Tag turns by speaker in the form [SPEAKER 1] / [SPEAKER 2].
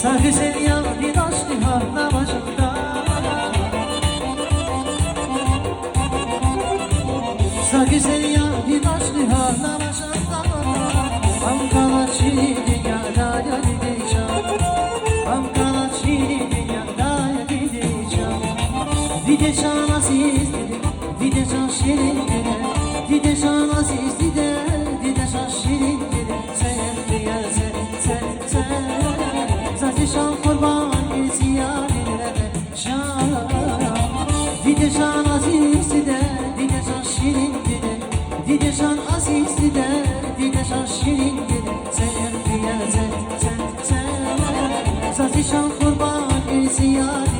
[SPEAKER 1] Sanki sen yandın aşkına başımda. Sanki sen yandın aşkına başımda. Amkala çiğni dünyada gideceğim. Amkala çiğni dünyada gideceğim. Gideceğim aziz dile, gideceğim şirin dile. Gideceğim aziz dile, gideceğim şirin dile. Sen diye sen Zatişan kurban ziyaretine şan. Gideceğim aziz dile, gideceğim şirin dile. Gideceğim aziz dile, gideceğim şirin dile. Sen diye sen Zatişan kurban ziyaretine